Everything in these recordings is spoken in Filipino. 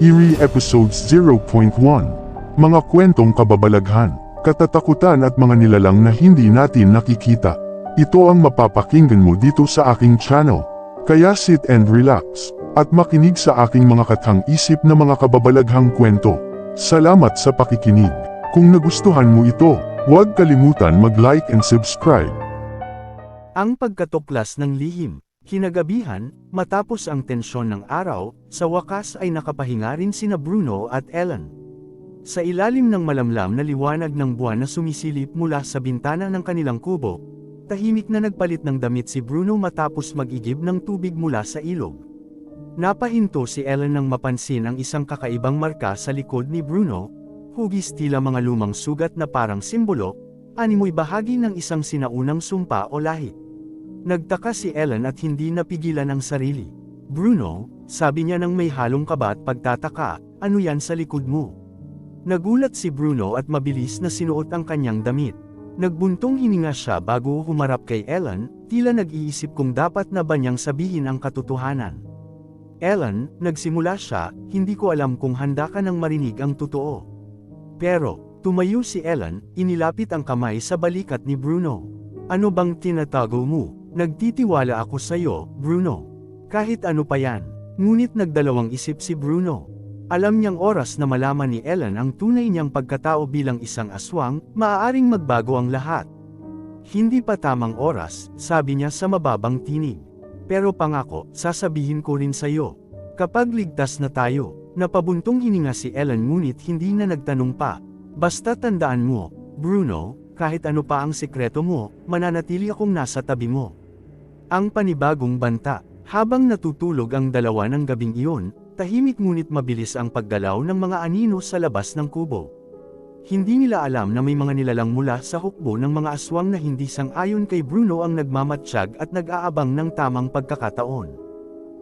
Eerie Episodes 0.1 Mga kwentong kababalaghan, katatakutan at mga nilalang na hindi natin nakikita. Ito ang mapapakinggan mo dito sa aking channel. Kaya sit and relax, at makinig sa aking mga kathang-isip na mga kababalaghang kwento. Salamat sa pakikinig. Kung nagustuhan mo ito, huwag kalimutan mag-like and subscribe. Ang pagkatuklas ng lihim. Kinagabihan, matapos ang tensyon ng araw, sa wakas ay nakapahinga rin sina Bruno at Ellen. Sa ilalim ng malamlam na liwanag ng buwan na sumisilip mula sa bintana ng kanilang kubo, tahimik na nagpalit ng damit si Bruno matapos mag-igib ng tubig mula sa ilog. Napahinto si Ellen nang mapansin ang isang kakaibang marka sa likod ni Bruno, hugis tila mga lumang sugat na parang simbolo, animoy bahagi ng isang sinaunang sumpa o lahi. Nagtaka si Ellen at hindi napigilan ang sarili. "Bruno," sabi niya nang may halong kaba at pagtataka, "ano yan sa likod mo?" Nagulat si Bruno at mabilis na sinuot ang kanyang damit. Nagbuntong hininga siya bago humarap kay Ellen, tila nag-iisip kung dapat na ba niyang sabihin ang katotohanan. "Ellen," nagsimula siya, "hindi ko alam kung handa ka nang marinig ang totoo." Pero, tumayo si Ellen, inilapit ang kamay sa balikat ni Bruno. "Ano bang tinatago mo? Nagtitiwala ako sa'yo, Bruno. Kahit ano pa yan." Ngunit nagdalawang isip si Bruno. Alam niyang oras na malaman ni Ellen ang tunay niyang pagkatao bilang isang aswang, maaaring magbago ang lahat. "Hindi pa tamang oras," sabi niya sa mababang tinig. "Pero pangako, sasabihin ko rin sa'yo. Kapag ligtas na tayo." Napabuntong hininga si Ellen ngunit hindi na nagtanong pa. "Basta tandaan mo, Bruno, kahit ano pa ang sikreto mo, mananatili akong nasa tabi mo." Ang panibagong banta. Habang natutulog ang dalawa ng gabing iyon, tahimik ngunit mabilis ang paggalaw ng mga anino sa labas ng kubo. Hindi nila alam na may mga nilalang mula sa hukbo ng mga aswang na hindi sang-ayon kay Bruno ang nagmamatsyag at nag-aabang ng tamang pagkakataon.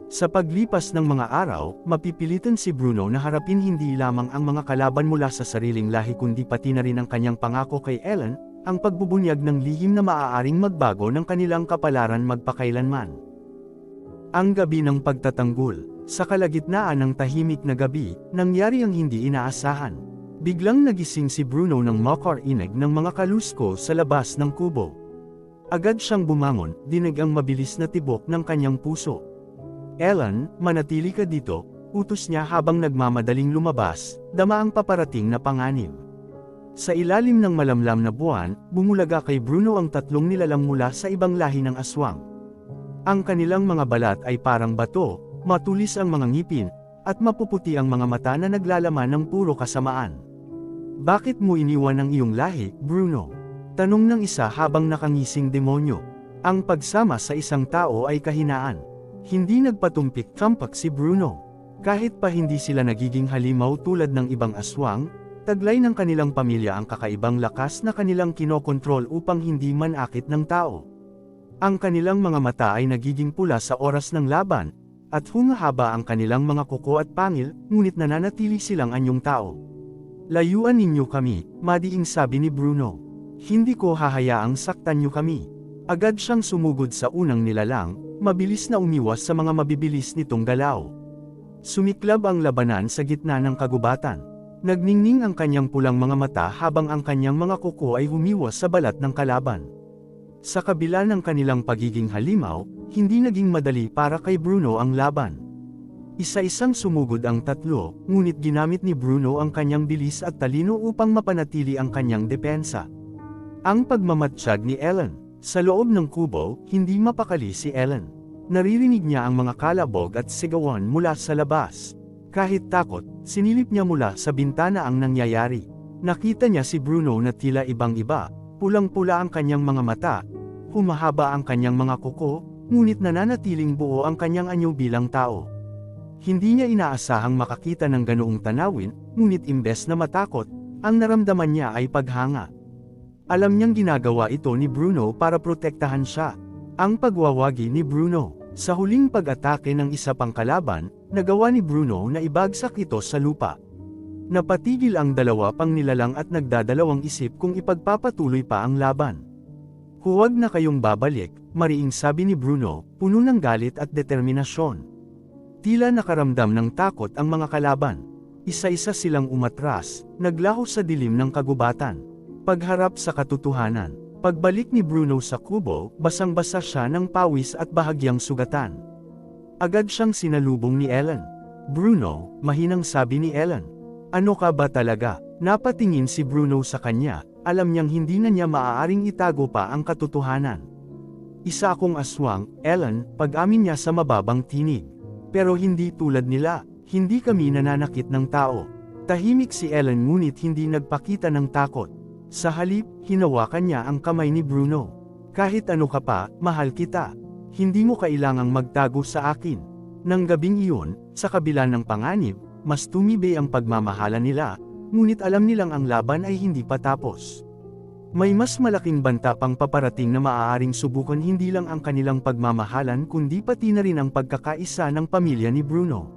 Sa paglipas ng mga araw, mapipilitan si Bruno na harapin hindi lamang ang mga kalaban mula sa sariling lahi kundi pati na rin ang kanyang pangako kay Ellen, ang pagbubunyag ng lihim na maaaring magbago ng kanilang kapalaran magpakailanman. Ang gabi ng pagtatanggol. Sa kalagitnaan ng tahimik na gabi, nangyari ang hindi inaasahan. Biglang nagising si Bruno ng makarinig ng mga kalusko sa labas ng kubo. Agad siyang bumangon, dinig ang mabilis na tibok ng kanyang puso. "Ellen, manatili ka dito," utos niya habang nagmamadaling lumabas, dama ang paparating na panganib. Sa ilalim ng malamlam na buwan, bumulaga kay Bruno ang tatlong nilalang mula sa ibang lahi ng aswang. Ang kanilang mga balat ay parang bato, matulis ang mga ngipin, at mapuputi ang mga mata na naglalaman ng puro kasamaan. "Bakit mo iniwan ang iyong lahi, Bruno?" tanong ng isa habang nakangising demonyo. Ang pagsama sa isang tao ay kahinaan. Hindi nagpatumpik-tampak si Bruno. Kahit pa hindi sila nagiging halimaw tulad ng ibang aswang, taglay ng kanilang pamilya ang kakaibang lakas na kanilang kinokontrol upang hindi manakit ng tao. Ang kanilang mga mata ay nagiging pula sa oras ng laban, at humahaba ang kanilang mga kuko at pangil, ngunit nananatili silang anyong tao. "Layuan ninyo kami," madiing sabi ni Bruno. "Hindi ko hahayaang saktan niyo kami." Agad siyang sumugod sa unang nilalang, mabilis na umiwas sa mga mabibilis nitong galaw. Sumiklab ang labanan sa gitna ng kagubatan. Nagningning ang kanyang pulang mga mata habang ang kanyang mga kuko ay humiwas sa balat ng kalaban. Sa kabila ng kanilang pagiging halimaw, hindi naging madali para kay Bruno ang laban. Isa-isang sumugod ang tatlo, ngunit ginamit ni Bruno ang kanyang bilis at talino upang mapanatili ang kanyang depensa. Ang pagmamatsyag ni Ellen. Sa loob ng kubo, hindi mapakali si Ellen. Naririnig niya ang mga kalabog at sigawan mula sa labas. Kahit takot, sinilip niya mula sa bintana ang nangyayari. Nakita niya si Bruno na tila ibang-iba, pulang-pula ang kanyang mga mata, humahaba ang kanyang mga kuko, ngunit nananatiling buo ang kanyang anyo bilang tao. Hindi niya inaasahang makakita ng ganoong tanawin, ngunit imbes na matakot, ang naramdaman niya ay paghanga. Alam niyang ginagawa ito ni Bruno para protektahan siya. Ang pagwawagi ni Bruno. Sa huling pag-atake ng isa pang kalaban, nagawa ni Bruno na ibagsak ito sa lupa. Napatigil ang dalawa pang nilalang at nagdadalawang isip kung ipagpapatuloy pa ang laban. "Huwag na kayong babalik," mariing sabi ni Bruno, puno ng galit at determinasyon. Tila nakaramdam ng takot ang mga kalaban. Isa-isa silang umatras, naglaho sa dilim ng kagubatan. Pagharap sa katotohanan. Pagbalik ni Bruno sa kubo, basang-basa siya ng pawis at bahagyang sugatan. Agad siyang sinalubong ni Ellen. "Bruno," mahinang sabi ni Ellen. "Ano ka ba talaga?" Napatingin si Bruno sa kanya, alam niyang hindi na niya maaaring itago pa ang katotohanan. "Isa akong aswang, Ellen," pag-amin niya sa mababang tinig. "Pero hindi tulad nila, hindi kami nananakit ng tao." Tahimik si Ellen ngunit hindi nagpakita ng takot. Sa halip, hinawakan niya ang kamay ni Bruno. "Kahit ano ka pa, mahal kita. Hindi mo kailangang magtago sa akin." Nang gabing iyon, sa kabila ng panganib, mas tumibay ang pagmamahalan nila, ngunit alam nilang ang laban ay hindi pa tapos. May mas malaking banta pang paparating na maaaring subukan hindi lang ang kanilang pagmamahalan kundi pati na rin ang pagkakaisa ng pamilya ni Bruno.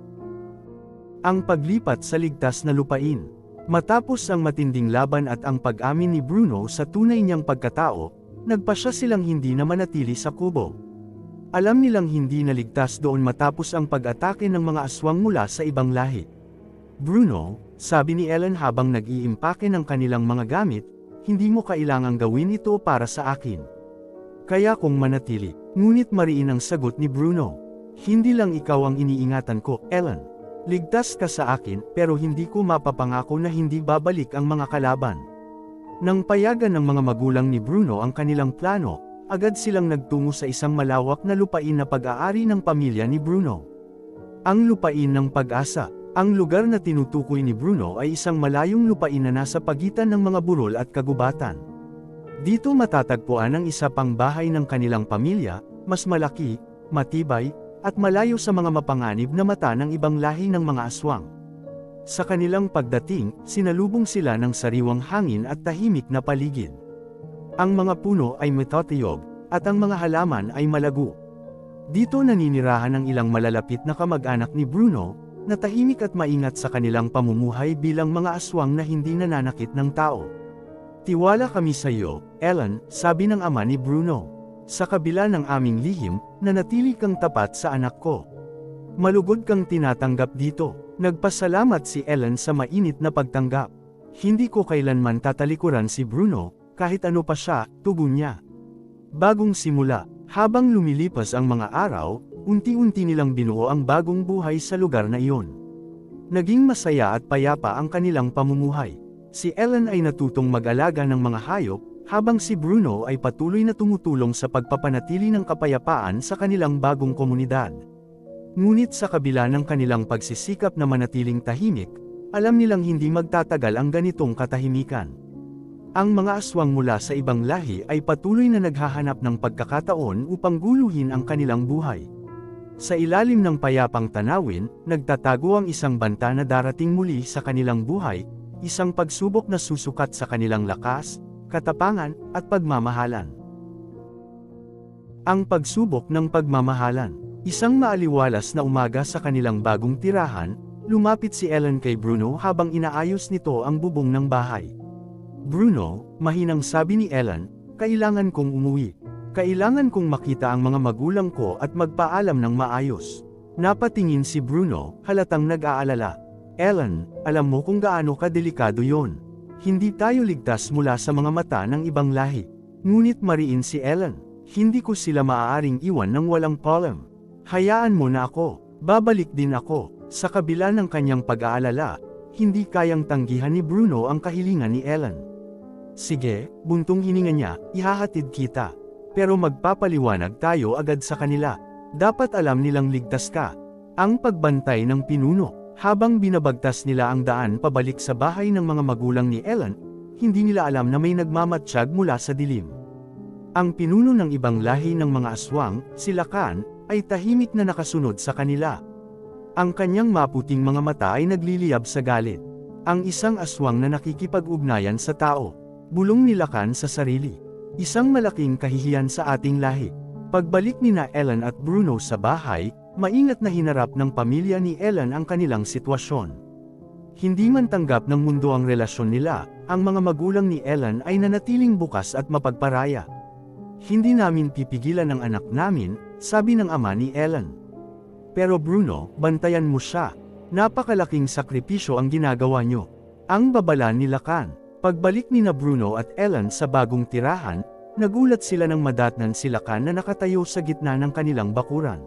Ang paglipat sa ligtas na lupain. Matapos ang matinding laban at ang pag-amin ni Bruno sa tunay niyang pagkatao, nagpasya silang hindi na manatili sa kubo. Alam nilang hindi naligtas doon matapos ang pag-atake ng mga aswang mula sa ibang lahi. "Bruno," sabi ni Ellen habang nag-iimpake ng kanilang mga gamit, "hindi mo kailangang gawin ito para sa akin. Kaya kung manatili." Ngunit mariin ang sagot ni Bruno. "Hindi lang ikaw ang iniingatan ko, Ellen. Ligtas ka sa akin, pero hindi ko mapapangako na hindi babalik ang mga kalaban." Nang payagan ng mga magulang ni Bruno ang kanilang plano, agad silang nagtungo sa isang malawak na lupain na pag-aari ng pamilya ni Bruno. Ang lupain ng pag-asa. Ang lugar na tinutukoy ni Bruno ay isang malayong lupain na nasa pagitan ng mga burol at kagubatan. Dito matatagpuan ang isa pang bahay ng kanilang pamilya, mas malaki, matibay, at malayo sa mga mapanganib na mata ng ibang lahi ng mga aswang. Sa kanilang pagdating, sinalubong sila ng sariwang hangin at tahimik na paligid. Ang mga puno ay matotiyog, at ang mga halaman ay malago. Dito naninirahan ang ilang malalapit na kamag-anak ni Bruno, na tahimik at maingat sa kanilang pamumuhay bilang mga aswang na hindi nananakit ng tao. "Tiwala kami sa iyo, Ellen," sabi ng ama ni Bruno. "Sa kabila ng aming lihim, nanatili kang tapat sa anak ko. Malugod kang tinatanggap dito." Nagpasalamat si Ellen sa mainit na pagtanggap. "Hindi ko kailanman tatalikuran si Bruno, kahit ano pa siya," tugon niya. Bagong simula. Habang lumilipas ang mga araw, unti-unti nilang binuo ang bagong buhay sa lugar na iyon. Naging masaya at payapa ang kanilang pamumuhay. Si Ellen ay natutong mag-alaga ng mga hayop, habang si Bruno ay patuloy na tumutulong sa pagpapanatili ng kapayapaan sa kanilang bagong komunidad. Ngunit sa kabila ng kanilang pagsisikap na manatiling tahimik, alam nilang hindi magtatagal ang ganitong katahimikan. Ang mga aswang mula sa ibang lahi ay patuloy na naghahanap ng pagkakataon upang guluhin ang kanilang buhay. Sa ilalim ng payapang tanawin, nagtatago ang isang banta na darating muli sa kanilang buhay, isang pagsubok na susukat sa kanilang lakas, katapangan, at pagmamahalan. Ang pagsubok ng pagmamahalan. Isang maaliwalas na umaga sa kanilang bagong tirahan, lumapit si Ellen kay Bruno habang inaayos nito ang bubong ng bahay. "Bruno," mahinang sabi ni Ellen, "kailangan kong umuwi. Kailangan kong makita ang mga magulang ko at magpaalam ng maayos." Napatingin si Bruno, halatang nag-aalala. "Ellen, alam mo kung gaano kadelikado yon. Hindi tayo ligtas mula sa mga mata ng ibang lahi." Ngunit mariin si Ellen, "Hindi ko sila maaaring iwan ng walang palem. Hayaan mo na ako, babalik din ako." Sa kabila ng kanyang pag-aalala, hindi kayang tanggihan ni Bruno ang kahilingan ni Ellen. "Sige," buntong hininga niya, "ihahatid kita. Pero magpapaliwanag tayo agad sa kanila. Dapat alam nilang ligtas ka." Ang pagbantay ng pinuno. Habang binabagtas nila ang daan pabalik sa bahay ng mga magulang ni Ellen, hindi nila alam na may nagmamatsyag mula sa dilim. Ang pinuno ng ibang lahi ng mga aswang, si Lakan, ay tahimik na nakasunod sa kanila. Ang kanyang maputing mga mata ay nagliliyab sa galit. Ang isang aswang na nakikipag-ugnayan sa tao. Bulong ni Lakan sa sarili. Isang malaking kahihiyan sa ating lahi. Pagbalik ni na Ellen at Bruno sa bahay, maingat na hinarap ng pamilya ni Ellen ang kanilang sitwasyon. Hindi man tanggap ng mundo ang relasyon nila, ang mga magulang ni Ellen ay nanatiling bukas at mapagparaya. "Hindi namin pipigilan ang anak namin," sabi ng ama ni Ellen. Pero Bruno, bantayan mo siya. Napakalaking sakripisyo ang ginagawa nyo. Ang babala ni Lacan. Pagbalik ni na Bruno at Ellen sa bagong tirahan, nagulat sila nang madatnan si Lacan na nakatayo sa gitna ng kanilang bakuran.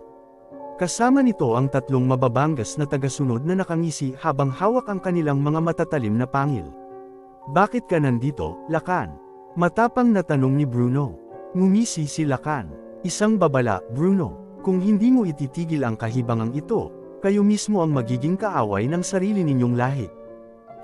Kasama nito ang tatlong mababangas na tagasunod na nakangisi habang hawak ang kanilang mga matatalim na pangil. Bakit ka nandito, Lacan? Matapang na tanong ni Bruno. Ngumisi si Lacan. Isang babala, Bruno. Kung hindi mo ititigil ang kahibangang ito, kayo mismo ang magiging kaaway ng sarili ninyong lahi.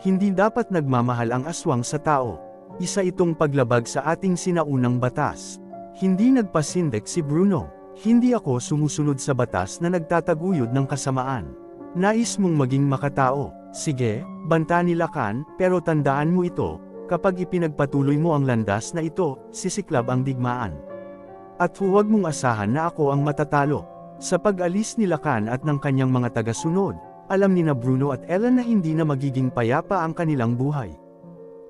Hindi dapat nagmamahal ang aswang sa tao. Isa itong paglabag sa ating sinaunang batas. Hindi nagpasindek si Bruno. Hindi ako sumusunod sa batas na nagtataguyod ng kasamaan. Nais mong maging makatao. Sige, banta ni Lacan, pero tandaan mo ito, kapag ipinagpatuloy mo ang landas na ito, sisiklab ang digmaan. At huwag mong asahan na ako ang matatalo. Sa pag-alis ni Lacan at ng kanyang mga tagasunod, alam ni na Bruno at Ellen na hindi na magiging payapa ang kanilang buhay.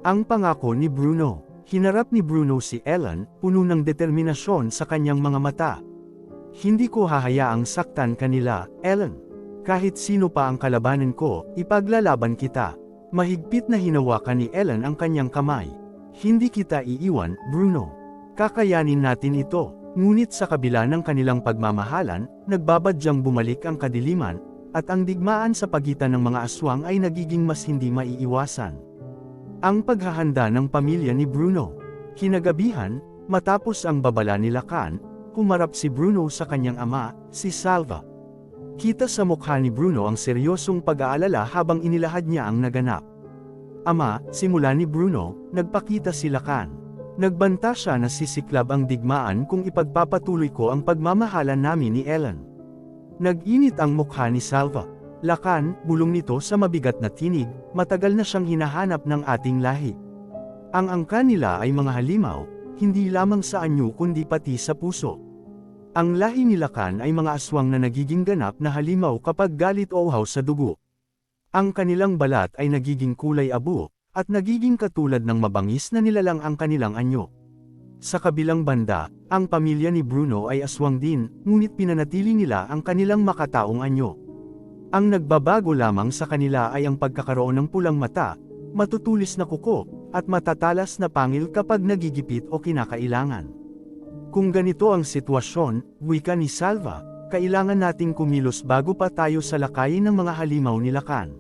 Ang pangako ni Bruno. Hinarap ni Bruno si Ellen, puno ng determinasyon sa kanyang mga mata. Hindi ko hahayaang saktan kanila, Ellen. Kahit sino pa ang kalabanin ko, ipaglalaban kita. Mahigpit na hinawakan ni Ellen ang kanyang kamay. Hindi kita iiwan, Bruno. Kakayanin natin ito. Ngunit sa kabila ng kanilang pagmamahalan, nagbabadyang bumalik ang kadiliman, at ang digmaan sa pagitan ng mga aswang ay nagiging mas hindi maiiwasan. Ang paghahanda ng pamilya ni Bruno. Kinagabihan, matapos ang babala ni Lacan, humarap si Bruno sa kanyang ama, si Salva. Kita sa mukha ni Bruno ang seryosong pag-aalala habang inilahad niya ang naganap. Ama, simula ni Bruno, nagpakita si Lacan. Nagbanta siya na sisiklab ang digmaan kung ipagpapatuloy ko ang pagmamahalan namin ni Ellen. Nag-init ang mukha ni Salva. Lacan, bulong nito sa mabigat na tinig, matagal na siyang hinahanap ng ating lahi. Ang angka nila ay mga halimaw, hindi lamang sa anyo kundi pati sa puso. Ang lahi ni Lacan ay mga aswang na nagiging ganap na halimaw kapag galit o uhaw sa dugo. Ang kanilang balat ay nagiging kulay abo, at nagiging katulad ng mabangis na nilalang ang kanilang anyo. Sa kabilang banda, ang pamilya ni Bruno ay aswang din, ngunit pinanatili nila ang kanilang makataong anyo. Ang nagbabago lamang sa kanila ay ang pagkakaroon ng pulang mata, matutulis na kuko, at matatalas na pangil kapag nagigipit o kinakailangan. Kung ganito ang sitwasyon, wika ni Salva, kailangan nating kumilos bago pa tayo salakayin ng mga halimaw ni Lacan.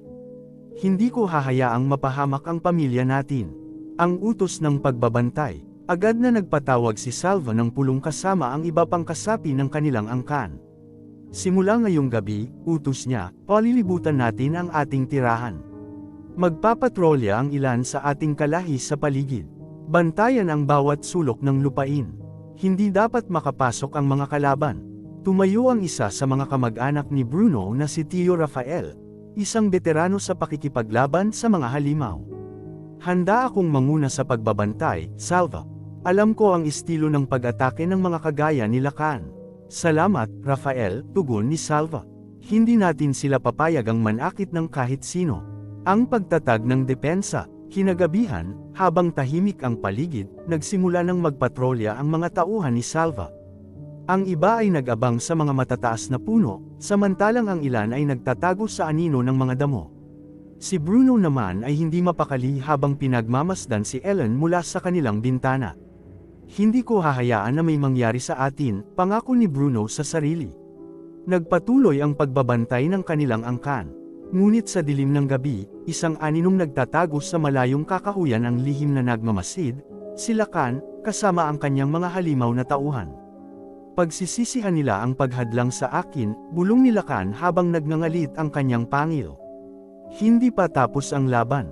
Hindi ko hahayaang mapahamak ang pamilya natin. Ang utos ng pagbabantay, agad na nagpatawag si Salva ng pulong kasama ang iba pang kasapi ng kanilang angkan. Simula ngayong gabi, utos niya, palilibutan natin ang ating tirahan. Magpapatrolya ang ilan sa ating kalahi sa paligid. Bantayan ang bawat sulok ng lupain. Hindi dapat makapasok ang mga kalaban. Tumayo ang isa sa mga kamag-anak ni Bruno na si Tio Rafael, isang veterano sa pakikipaglaban sa mga halimaw. Handa akong manguna sa pagbabantay, Salva. Alam ko ang estilo ng pag-atake ng mga kagaya ni Lacan. Salamat, Rafael, tugon ni Salva. Hindi natin sila papayagang manakit ng kahit sino. Ang pagtatag ng depensa, kinagabihan, habang tahimik ang paligid, nagsimula ng magpatrolya ang mga tauhan ni Salva. Ang iba ay nag-abang sa mga matataas na puno, samantalang ang ilan ay nagtatago sa anino ng mga damo. Si Bruno naman ay hindi mapakali habang pinagmamasdan si Ellen mula sa kanilang bintana. Hindi ko hahayaan na may mangyari sa atin, pangako ni Bruno sa sarili. Nagpatuloy ang pagbabantay ng kanilang angkan. Ngunit sa dilim ng gabi, isang aninong nagtatago sa malayong kakahuyan ang lihim na nagmamasid, si Lacan, kasama ang kanyang mga halimaw na tauhan. Pagsisisihan nila ang paghadlang sa akin, bulong ni Lacan habang nagngangalit ang kanyang pangil. Hindi pa tapos ang laban.